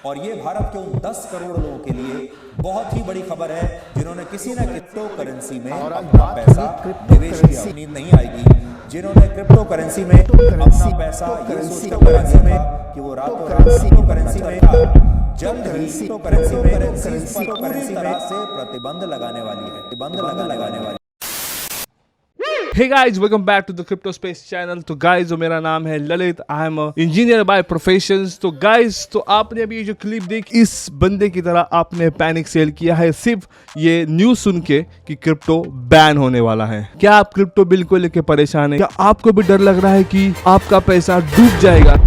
और ये भारत के उन 10 करोड़ लोगों के लिए बहुत ही बड़ी खबर है जिन्होंने किसी न क्रिप्टो करेंसी में अपना पैसा निवेश किया। नींद नहीं आएगी जिन्होंने क्रिप्टो करेंसी में अपना पैसा ये सोचकर लगा दिया था कि वो रातों रात क्रिप्टो करेंसी में जल्द ही क्रिप्टो करेंसी में पूरी तरह से प्रतिबंध लगाने वाली है। Hey guys, welcome back to the Crypto Space channel। तो guys, जो मेरा नाम है ललित, आई एम इंजीनियर बाय प्रोफेशन। तो guys, तो आपने अभी ये जो क्लिप देखी, इस बंदे की तरह आपने पैनिक सेल किया है सिर्फ ये न्यूज सुन के कि क्रिप्टो बैन होने वाला है। क्या आप क्रिप्टो बिल को लेके परेशान है? क्या आपको भी डर लग रहा है कि आपका पैसा डूब जाएगा?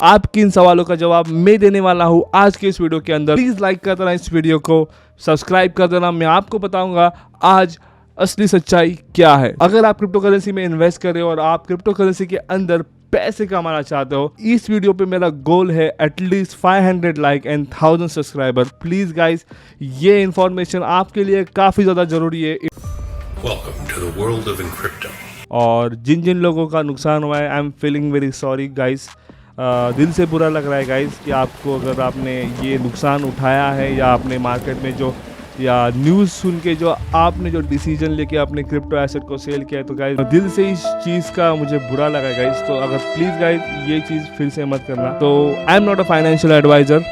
आपके इन सवालों का जवाब मैं देने वाला हूं आज के इस वीडियो के अंदर। प्लीज लाइक कर देना इस वीडियो को, सब्सक्राइब कर देना। मैं आपको बताऊंगा आज असली सच्चाई क्या है। अगर आप क्रिप्टो करेंसी में इन्वेस्ट कर रहे हो और आप क्रिप्टो करेंसी के अंदर पैसे कमाना चाहते हो, इस वीडियो पे मेरा गोल है at least 500 like and 1000 subscriber. Please guys, ये इंफॉर्मेशन आपके लिए काफी ज्यादा जरूरी है। Welcome to the world of Encrypto। और जिन जिन लोगों का नुकसान हुआ है, I am feeling very sorry guys. दिल से बुरा लग रहा है गाइस कि आपको, अगर आपने ये नुकसान उठाया है या आपने मार्केट में जो या न्यूज़ सुन के जो आपने जो डिसीजन लेके अपने क्रिप्टो एसेट को सेल किया है, तो गाइस दिल से इस चीज़ का मुझे बुरा लगा गाइस। तो अगर प्लीज़ गाइस ये चीज़ फिर से मत करना। तो I am not a financial advisor,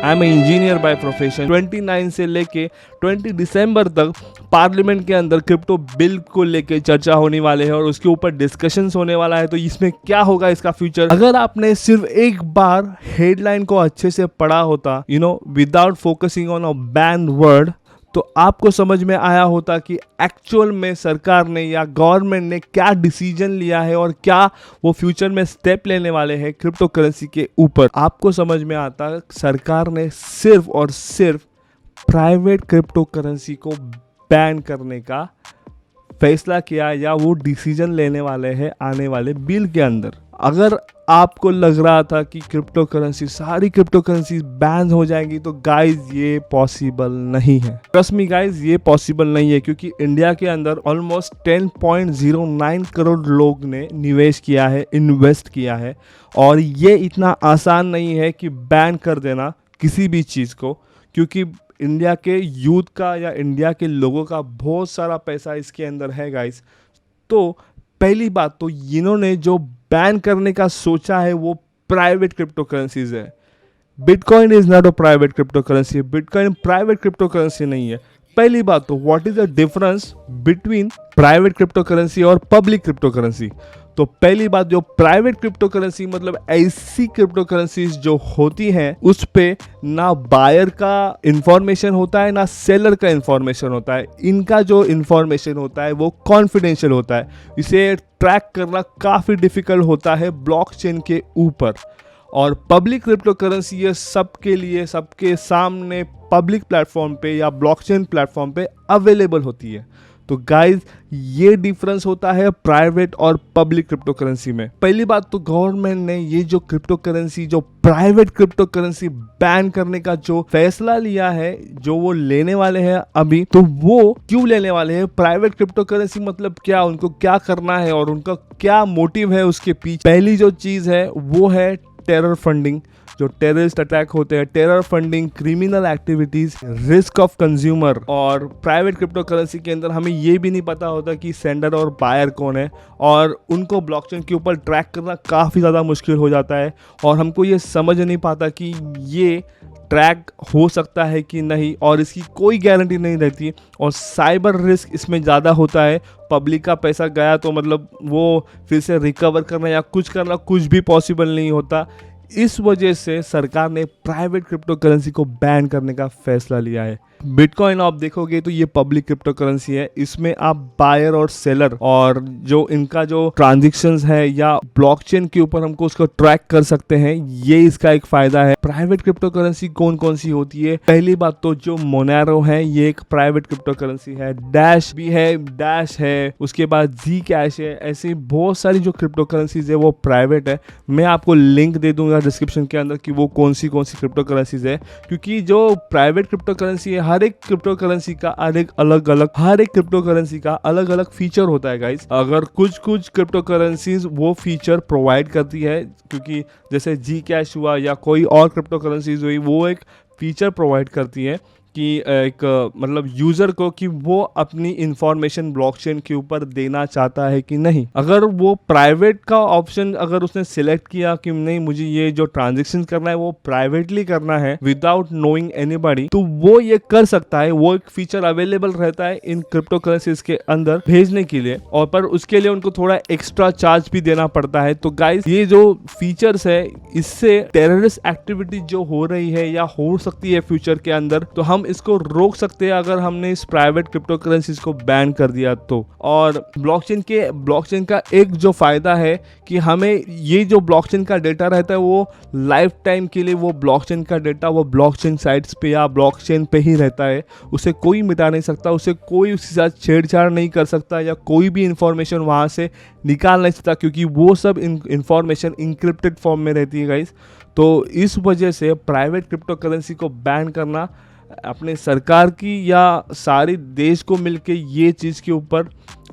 I am engineer by profession. 29 से लेके 20 दिसंबर तक पार्लियामेंट के अंदर क्रिप्टो बिल को लेके चर्चा होने वाले है और उसके ऊपर डिस्कशंस होने वाला है। तो इसमें क्या होगा इसका फ्यूचर, अगर आपने सिर्फ एक बार हेडलाइन को अच्छे से पढ़ा होता, without focusing on a ban word, तो आपको समझ में आया होता कि एक्चुअल में सरकार ने या गवर्नमेंट ने क्या डिसीजन लिया है और क्या वो फ्यूचर में स्टेप लेने वाले हैं क्रिप्टो करेंसी के ऊपर। आपको समझ में आता सरकार ने सिर्फ और सिर्फ प्राइवेट क्रिप्टो करेंसी को बैन करने का फैसला किया या वो डिसीजन लेने वाले हैं आने वाले बिल के अंदर। अगर आपको लग रहा था कि क्रिप्टो करेंसी, सारी क्रिप्टो करेंसी बैन हो जाएंगी, तो गाइज ये पॉसिबल नहीं है। ट्रस्ट मी गाइज, ये पॉसिबल नहीं है, क्योंकि इंडिया के अंदर ऑलमोस्ट 10.09 करोड़ लोग ने निवेश किया है, इन्वेस्ट किया है, और ये इतना आसान नहीं है कि बैन कर देना किसी भी चीज़ को, क्योंकि इंडिया के यूथ का या इंडिया के लोगों का बहुत सारा पैसा इसके अंदर है गाइस। तो पहली बात तो इन्होंने जो बैन करने का सोचा है वो प्राइवेट क्रिप्टो करेंसीज है। Bitcoin is not a private crypto currency. Bitcoin private crypto currency नहीं है। पहली बात तो what is the difference between private crypto currency और पब्लिक क्रिप्टो करेंसी। तो पहली बात, जो प्राइवेट क्रिप्टो करेंसी मतलब ऐसी क्रिप्टो करेंसीज जो होती हैं उस पे ना बायर का इंफॉर्मेशन होता है ना सेलर का इंफॉर्मेशन होता है। इनका जो इंफॉर्मेशन होता है वो कॉन्फिडेंशियल होता है। इसे ट्रैक करना काफ़ी डिफिकल्ट होता है ब्लॉकचेन के ऊपर। और पब्लिक क्रिप्टो करेंसी ये सबके लिए, सबके सामने पब्लिक प्लेटफॉर्म पे या ब्लॉकचेन प्लेटफॉर्म पे अवेलेबल होती है। तो गाइज ये डिफरेंस होता है प्राइवेट और पब्लिक क्रिप्टो करेंसी में। पहली बात तो गवर्नमेंट ने ये जो क्रिप्टो करेंसी, जो प्राइवेट क्रिप्टो करेंसी बैन करने का जो फैसला लिया है, जो वो लेने वाले हैं अभी, तो वो क्यों लेने वाले हैं? प्राइवेट क्रिप्टो करेंसी मतलब क्या, उनको क्या करना है और उनका क्या मोटिव है उसके पीछे। पहली जो चीज़ है वो है टेरर फंडिंग। जो टेररिस्ट अटैक होते हैं, terror funding, criminal activities, risk of consumer. और प्राइवेट क्रिप्टो करेंसी के अंदर हमें ये भी नहीं पता होता कि सेंडर और बायर कौन है, और उनको ब्लॉकचेन के ऊपर ट्रैक करना काफ़ी ज़्यादा मुश्किल हो जाता है, और हमको ये समझ नहीं पाता कि ये ट्रैक हो सकता है कि नहीं, और इसकी कोई गारंटी नहीं रहती। और साइबर रिस्क इसमें ज़्यादा होता है। पब्लिक का पैसा गया तो मतलब वो फिर से रिकवर करना या कुछ करना कुछ भी पॉसिबल नहीं होता। इस वजह से सरकार ने प्राइवेट क्रिप्टो करेंसी को बैन करने का फैसला लिया है। बिटकॉइन आप देखोगे तो ये पब्लिक क्रिप्टो करेंसी है। इसमें आप बायर और सेलर और जो इनका जो ट्रांजैक्शंस है या ब्लॉकचेन के ऊपर हमको उसको ट्रैक कर सकते हैं, ये इसका एक फायदा है। प्राइवेट क्रिप्टो करेंसी कौन कौन सी होती है? पहली बात तो जो मोनेरो है, ये एक प्राइवेट क्रिप्टो करेंसी है। डैश भी है, डैश है, उसके बाद जी कैश है। ऐसी बहुत सारी जो क्रिप्टो करेंसीज है वो प्राइवेट है। मैं आपको लिंक दे दूंगा डिस्क्रिप्शन के अंदर कि वो कौन सी क्रिप्टो करेंसीज है, क्योंकि जो प्राइवेट क्रिप्टो करेंसी है हर एक क्रिप्टो करेंसी का हर एक क्रिप्टो करेंसी का अलग अलग फीचर होता है गाइस। अगर कुछ क्रिप्टो करेंसीज वो फीचर प्रोवाइड करती है, क्योंकि जैसे जी कैश हुआ या कोई और क्रिप्टो करेंसीज हुई, वो एक फीचर प्रोवाइड करती है कि एक मतलब यूज़र को कि वो अपनी इंफॉर्मेशन ब्लॉकचेन के ऊपर देना चाहता है कि नहीं। अगर वो प्राइवेट का ऑप्शन अगर उसने सिलेक्ट किया कि नहीं, मुझे ये जो ट्रांजेक्शन करना है वो प्राइवेटली करना है विदाउट नोइंग एनीबॉडी, तो वो ये कर सकता है। वो एक फीचर अवेलेबल रहता है इन क्रिप्टो करेंसीज के अंदर भेजने के लिए, और पर उसके लिए उनको थोड़ा एक्स्ट्रा चार्ज भी देना पड़ता है। तो गाइस, ये जो फीचर्स है, इससे टेररिस्ट एक्टिविटी जो हो रही है या हो सकती है फ्यूचर के अंदर, तो हम इसको रोक सकते हैं अगर हमने इस प्राइवेट क्रिप्टो करेंसीज को बैन कर दिया तो। और ब्लॉकचेन का एक जो फायदा है कि हमें ये जो ब्लॉकचेन का डेटा रहता है वो लाइफ टाइम के लिए वो ब्लॉकचेन का डेटा वो ब्लॉकचेन साइट्स पे या ब्लॉकचेन पे ही रहता है। उसे कोई मिटा नहीं सकता, उसे कोई उसके साथ छेड़छाड़ नहीं कर सकता या कोई भी इंफॉर्मेशन वहाँ से निकाल नहीं सकता, क्योंकि वो सब इंफॉर्मेशन इंक्रिप्टेड फॉर्म में रहती है गाइस। तो इस वजह से प्राइवेट क्रिप्टो करेंसी को बैन करना अपने सरकार की या सारी देश को मिलके ये चीज़ के ऊपर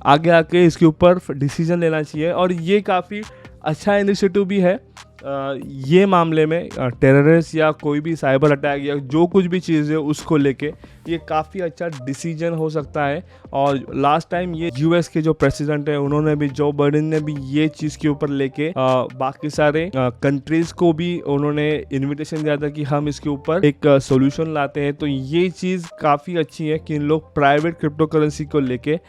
आगे आके इसके ऊपर डिसीजन लेना चाहिए। और ये काफ़ी अच्छा इनिशिएटिव भी है ये मामले में। टेररिस्ट या कोई भी साइबर अटैक या जो कुछ भी चीज़ है उसको लेके ये काफ़ी अच्छा डिसीजन हो सकता है। और लास्ट टाइम ये यूएस के जो प्रेसिडेंट है उन्होंने भी, जो बाइडेन ने भी ये चीज़ के ऊपर लेके बाकी सारे कंट्रीज को भी उन्होंने इनविटेशन दिया था कि हम इसके ऊपर एक सोल्यूशन लाते हैं। तो ये चीज़ काफ़ी अच्छी है कि इन लोग प्राइवेट क्रिप्टो करेंसी को लेके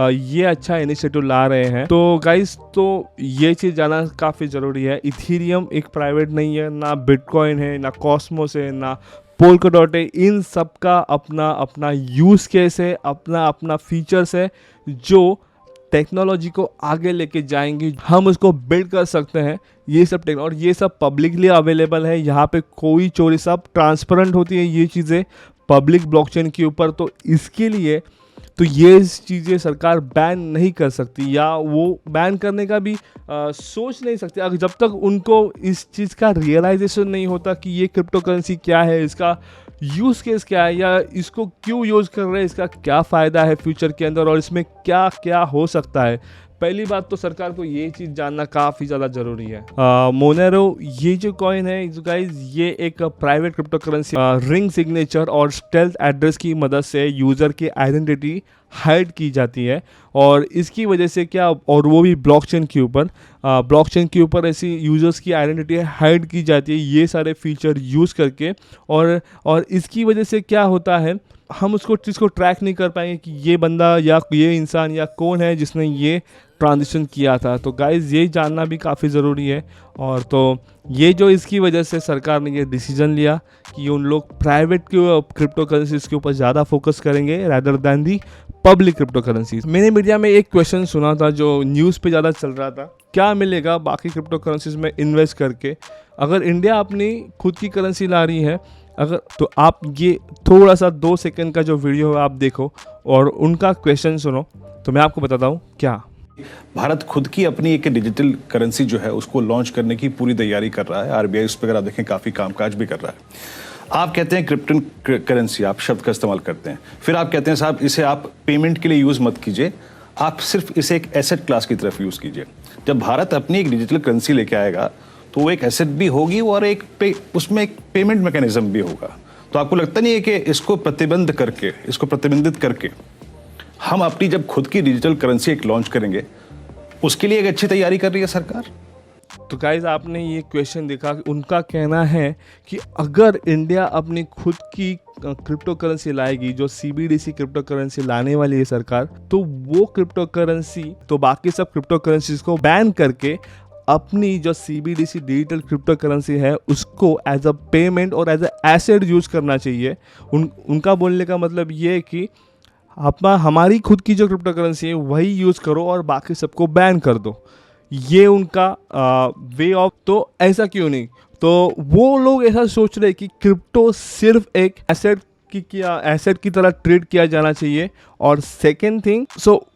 ये अच्छा इनिशिएटिव ला रहे हैं। तो गाइस, तो ये चीज़ जानना काफ़ी ज़रूरी है। इथेरियम एक प्राइवेट नहीं है, ना बिटकॉइन है, ना कॉस्मोस है, ना पोल्काडॉट है। इन सब का अपना अपना यूज़ केस है, अपना अपना फीचर्स है जो टेक्नोलॉजी को आगे लेके जाएंगे। हम उसको बिल्ड कर सकते हैं ये सब और ये सब पब्लिकली अवेलेबल है। यहाँ पे कोई चोरी, सब ट्रांसपेरेंट होती है ये चीज़ें पब्लिक ब्लॉकचेन के ऊपर। तो इसके लिए तो ये चीज़ें सरकार बैन नहीं कर सकती या वो बैन करने का भी सोच नहीं सकती अगर जब तक उनको इस चीज़ का रियलाइजेशन नहीं होता कि ये क्रिप्टो करेंसी क्या है, इसका यूज़ केस क्या है या इसको क्यों यूज़ कर रहे हैं, इसका क्या फ़ायदा है फ्यूचर के अंदर और इसमें क्या क्या हो सकता है। पहली बात तो सरकार को ये चीज़ जानना काफ़ी ज़्यादा ज़रूरी है। मोनेरो ये जो कॉइन है गाइस, ये एक private crypto currency ring signature और स्टेल्थ एड्रेस की मदद से यूज़र की आइडेंटिटी हाइड की जाती है। और इसकी वजह से क्या, और वो भी ब्लॉकचेन के ऊपर ऐसी यूज़र्स की आइडेंटिटी हाइड की जाती है ये सारे फीचर यूज़ करके। और इसकी वजह से क्या होता है, हम उसको चीज़ को ट्रैक नहीं कर पाएंगे कि ये बंदा या ये इंसान या कौन है जिसने ये ट्रांजिशन किया था। तो गाइज़, ये जानना भी काफ़ी ज़रूरी है। और तो ये जो इसकी वजह से सरकार ने ये डिसीजन लिया कि उन लोग प्राइवेट क्रिप्टो करेंसीज के ऊपर ज़्यादा फोकस करेंगे rather than the public crypto currencies. मैंने मीडिया में एक क्वेश्चन सुना था जो न्यूज़ पे ज़्यादा चल रहा था, क्या मिलेगा बाकी क्रिप्टो करेंसीज में इन्वेस्ट करके अगर इंडिया अपनी खुद की करेंसी ला रही है। अगर तो आप ये थोड़ा सा 2 सेकंड का जो वीडियो है आप देखो और उनका क्वेश्चन सुनो, तो मैं आपको बताता हूँ क्या। भारत खुद की अपनी एक डिजिटल करेंसी जो है उसको लॉन्च करने की पूरी तैयारी कर रहा है। आरबीआई उस पर अगर आप देखें काफ़ी कामकाज भी कर रहा है। आप कहते हैं क्रिप्टो करेंसी, आप शब्द का इस्तेमाल करते हैं, फिर आप कहते हैं साहब इसे आप पेमेंट के लिए यूज़ मत कीजिए, आप सिर्फ इसे एक एसेट क्लास की तरफ यूज़ कीजिए। जब भारत अपनी एक डिजिटल करेंसी लेके आएगा तो वो एक एसेट भी होगी और उसमें एक पेमेंट मैकेनिज्म भी होगा। तो आपको लगता नहीं है कि इसको प्रतिबंधित करके हम अपनी जब खुद की डिजिटल करेंसी एक लॉन्च करेंगे उसके लिए एक अच्छी तैयारी कर रही है सरकार? तो गाइज, आपने ये क्वेश्चन देखा, उनका कहना है कि अगर इंडिया अपनी खुद की क्रिप्टो करेंसी लाएगी, जो सीबीडीसी क्रिप्टो करेंसी लाने वाली है सरकार, तो वो क्रिप्टो करेंसी तो बाकी सब क्रिप्टो करेंसीज को बैन करके अपनी जो सीबीडीसी डिजिटल क्रिप्टो करेंसी है उसको एज अ पेमेंट और एज अ एसेट यूज करना चाहिए। उनका बोलने का मतलब ये है कि हमारी खुद की जो क्रिप्टो करेंसी है वही यूज़ करो और बाकी सबको बैन कर दो। ये उनका वे ऑफ। तो ऐसा क्यों नहीं, तो वो लोग ऐसा सोच रहे कि क्रिप्टो सिर्फ एक एसेट एसेट की तरह ट्रीट किया जाना चाहिए। और सेकेंड थिंग,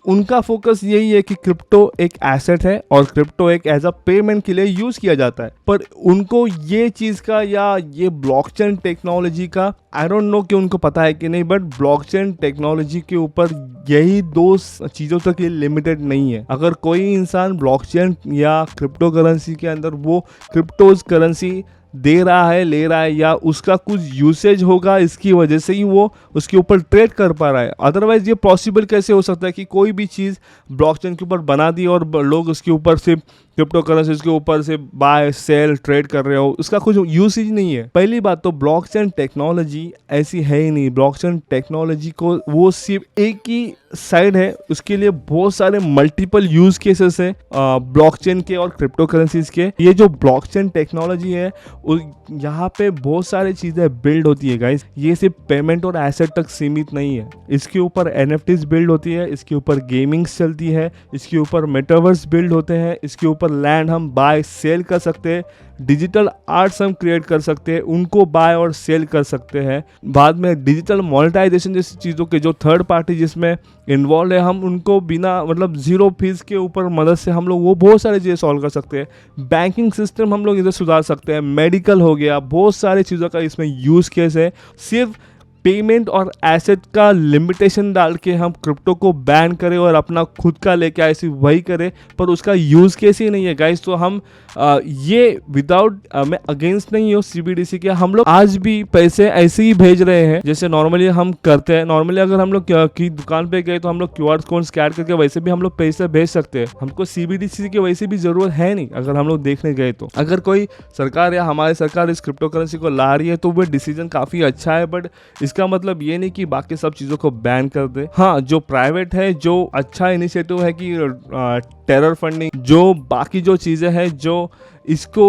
उनका फोकस यही है कि क्रिप्टो एक एसेट है और क्रिप्टो एक एज अ पेमेंट के लिए यूज किया जाता है, पर उनको ये चीज़ का या ये ब्लॉकचेन टेक्नोलॉजी का आई डोंट नो कि उनको पता है कि नहीं, बट ब्लॉकचेन टेक्नोलॉजी के ऊपर यही दो चीज़ों तक ये लिमिटेड नहीं है। अगर कोई इंसान ब्लॉकचेन या क्रिप्टो करेंसी के अंदर वो क्रिप्टोज करेंसी दे रहा है, ले रहा है, या उसका कुछ यूसेज होगा, इसकी वजह से ही वो उसके ऊपर ट्रेड कर पा रहा है। अदरवाइज ये पॉसिबल कैसे हो सकता है कि कोई भी चीज़ ब्लॉकचेन के ऊपर बना दी और लोग उसके ऊपर से क्रिप्टो करेंसीज के ऊपर से बाय सेल ट्रेड कर रहे हो, उसका कुछ यूसेज नहीं है। पहली बात तो ब्लॉकचेन टेक्नोलॉजी ऐसी है ही नहीं। ब्लॉकचेन टेक्नोलॉजी को वो सिर्फ एक ही साइड है, उसके लिए बहुत सारे मल्टीपल यूज केसेस है ब्लॉकचेन के और क्रिप्टो करेंसीज के। ये जो ब्लॉकचेन टेक्नोलॉजी है यहाँ पे बहुत सारी चीज़ें बिल्ड होती है गाइस। ये सिर्फ पेमेंट और एसेट तक सीमित नहीं है, इसके ऊपर NFTs बिल्ड होती है, इसके ऊपर गेमिंग्स चलती है, इसके ऊपर मेटावर्स बिल्ड होते हैं, इसके ऊपर लैंड हम बाय सेल कर सकते हैं, डिजिटल आर्ट्स हम क्रिएट कर सकते हैं, उनको बाय और सेल कर सकते हैं। बाद में डिजिटल मोनेटाइजेशन जैसी चीज़ों के जो थर्ड पार्टी जिसमें इन्वॉल्व है, हम उनको बिना मतलब जीरो फीस के ऊपर मदद से हम लोग वो बहुत सारी चीज़ें सॉल्व कर सकते हैं। बैंकिंग सिस्टम हम लोग इसे सुधार सकते हैं, मेडिकल हो गया, बहुत सारी चीज़ों का इसमें यूज़ केस है। सिर्फ पेमेंट और एसेट का लिमिटेशन डाल के हम क्रिप्टो को बैन करें और अपना खुद का लेके आए सिर्फ वही करें, पर उसका यूज़ केस ही नहीं है गाइस। तो हम ये विदाउट मैं अगेंस्ट नहीं हूँ CBDC के, हम लोग आज भी पैसे ऐसे ही भेज रहे हैं जैसे नॉर्मली हम करते हैं। नॉर्मली अगर हम लोग की दुकान पे गए तो हम लोग QR कोड स्कैन करके वैसे भी हम लोग पैसे भेज सकते हैं, हमको CBDC की वैसे भी ज़रूरत है नहीं अगर हम लोग देखने गए तो। अगर कोई सरकार या हमारी सरकार इस क्रिप्टो करेंसी को ला रही है तो वो डिसीजन काफ़ी अच्छा है, बट इसका मतलब ये नहीं कि बाकी सब चीज़ों को बैन कर दे। हाँ, जो प्राइवेट है, जो अच्छा इनिशिएटिव है कि टेरर फंडिंग, जो बाकी जो चीज़ें हैं जो इसको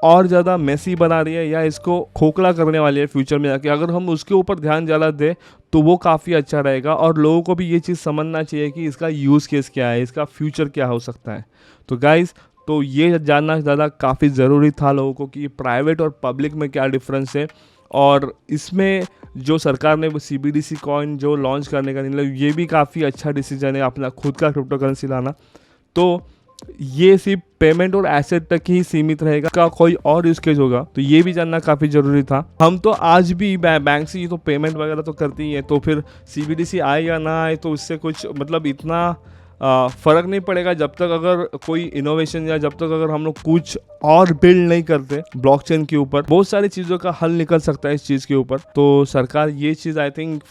और ज़्यादा मेसी बना रही है या इसको खोखला करने वाली है फ्यूचर में जाके, अगर हम उसके ऊपर ध्यान ज़्यादा दें तो वो काफ़ी अच्छा रहेगा। और लोगों को भी ये चीज़ समझना चाहिए कि इसका यूज़ केस क्या है, इसका फ्यूचर क्या हो सकता है। तो गाइज़, तो ये जानना ज़्यादा काफ़ी ज़रूरी था लोगों को कि प्राइवेट और पब्लिक में क्या डिफरेंस है। और इसमें जो सरकार ने वो CBDC कॉइन जो लॉन्च करने का निर्णय, ये भी काफ़ी अच्छा डिसीजन है, अपना खुद का क्रिप्टो करेंसी लाना। तो ये सिर्फ पेमेंट और एसेट तक ही सीमित रहेगा, का कोई और यूज केस होगा तो ये भी जानना काफ़ी ज़रूरी था। हम तो आज भी बैंक से ये तो पेमेंट वगैरह तो करते ही है, तो फिर CBDC आए या ना आए तो उससे कुछ मतलब इतना फ़र्क नहीं पड़ेगा जब तक अगर कोई इनोवेशन या जब तक अगर हम लोग कुछ और बिल्ड नहीं करते ब्लॉकचेन के ऊपर। बहुत सारी चीज़ों का हल निकल सकता है इस चीज़ के ऊपर। तो सरकार ये चीज़ आई थिंक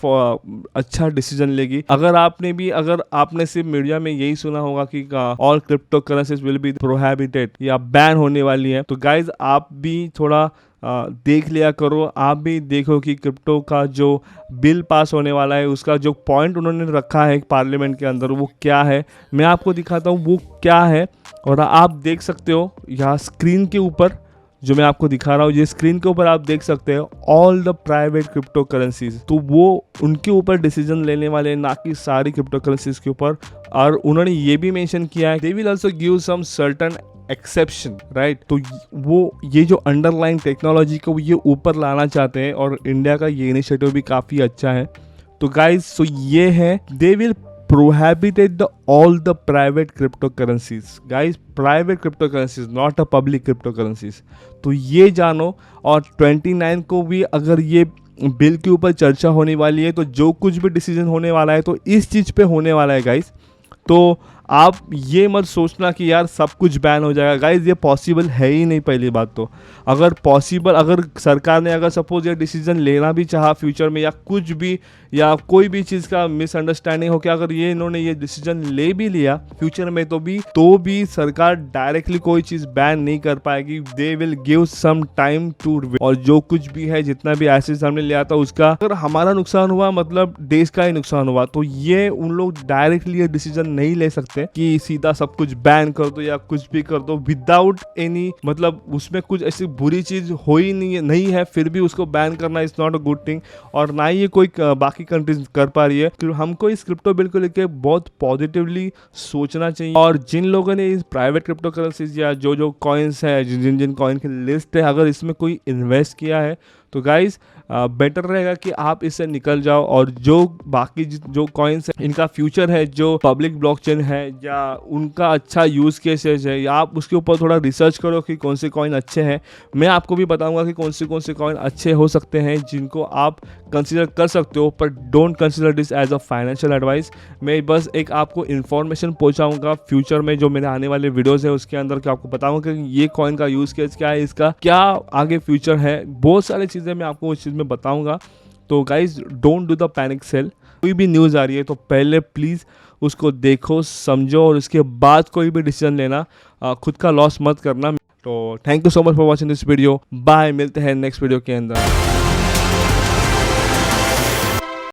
अच्छा डिसीजन लेगी। अगर आपने सिर्फ मीडिया में यही सुना होगा कि all crypto currencies will be prohibited या बैन होने वाली है, तो गाइज आप भी थोड़ा देख लिया करो, आप भी देखो कि क्रिप्टो का जो बिल पास होने वाला है उसका जो पॉइंट उन्होंने रखा है पार्लियामेंट के अंदर वो क्या है। मैं आपको दिखाता हूँ वो क्या है, और आप देख सकते हो यहाँ स्क्रीन के ऊपर जो मैं आपको दिखा रहा हूँ, ये स्क्रीन के ऊपर आप देख सकते हो all the private crypto currencies. तो वो उनके ऊपर डिसीजन लेने वाले हैं, ना कि सारी क्रिप्टो करेंसीज के ऊपर। और उन्होंने ये भी मेंशन किया है they will also give some certain exception, right. तो वो ये जो अंडरलाइन टेक्नोलॉजी को ये ऊपर लाना चाहते हैं और इंडिया का ये इनिशिएटिव भी काफ़ी अच्छा है। तो गाइज, सो ये है they will prohibited all the private cryptocurrencies, guys, private cryptocurrencies, not a public cryptocurrencies। तो ये जानो। और 29 को भी अगर ये बिल के ऊपर चर्चा होने वाली है, तो जो कुछ भी डिसीजन होने वाला है तो इस चीज़ पे होने वाला है गाइस। तो आप ये मत सोचना कि यार सब कुछ बैन हो जाएगा, गाइज ये पॉसिबल है ही नहीं। पहली बात तो अगर सरकार ने अगर सपोज ये डिसीजन लेना भी चाहा फ्यूचर में, या कुछ भी या कोई भी चीज़ का मिसअंडरस्टैंडिंग हो कि अगर ये इन्होंने ये डिसीजन ले भी लिया फ्यूचर में तो भी सरकार डायरेक्टली कोई चीज़ बैन नहीं कर पाएगी। They will give some time to, और जो कुछ भी है जितना भी एसेट्स हमने लिया था उसका अगर हमारा नुकसान हुआ मतलब देश का ही नुकसान हुआ, तो ये उन लोग डायरेक्टली ये डिसीजन नहीं ले सकते कि सीधा सब कुछ बैन कर दो या कुछ भी कर दो विदाउट एनी, मतलब उसमें कुछ ऐसी बुरी चीज हो ही नहीं है फिर भी उसको बैन करना is not a good thing. और ना ही ये कोई बाकी कंट्रीज कर पा रही है। तो हमको इस क्रिप्टो बिल को लेकर बहुत पॉजिटिवली सोचना चाहिए। और जिन लोगों ने इस प्राइवेट क्रिप्टो करेंसीज या जो कॉइन्स है, जिन कॉइन की लिस्ट है, अगर इसमें कोई इन्वेस्ट किया है तो गाइस बेटर रहेगा कि आप इससे निकल जाओ और जो बाकी जो कॉइन्स है इनका फ्यूचर है, जो पब्लिक ब्लॉकचेन है या उनका अच्छा यूज़ केसेस है, या आप उसके ऊपर थोड़ा रिसर्च करो कि कौन से कॉइन अच्छे हैं। मैं आपको भी बताऊंगा कि कौन से कॉइन अच्छे हो सकते हैं जिनको आप कंसिडर कर सकते हो, पर don't consider this as a financial advice. मैं बस एक आपको इन्फॉर्मेशन पहुंचाऊंगा फ्यूचर में, जो मेरे आने वाले वीडियोस है उसके अंदर कि आपको बताऊंगा कि ये कॉइन का यूज़ केस क्या है, इसका क्या आगे फ्यूचर है, बहुत सारी चीज़ें मैं आपको उस चीज़ में बताऊंगा। तो guys don't do the panic sell. कोई भी न्यूज़ आ रही है तो पहले प्लीज़ उसको देखो, समझो और उसके बाद कोई भी डिसीजन लेना, खुद का लॉस मत करना। तो thank you so much for watching this video. Bye, मिलते हैं नेक्स्ट वीडियो के अंदर।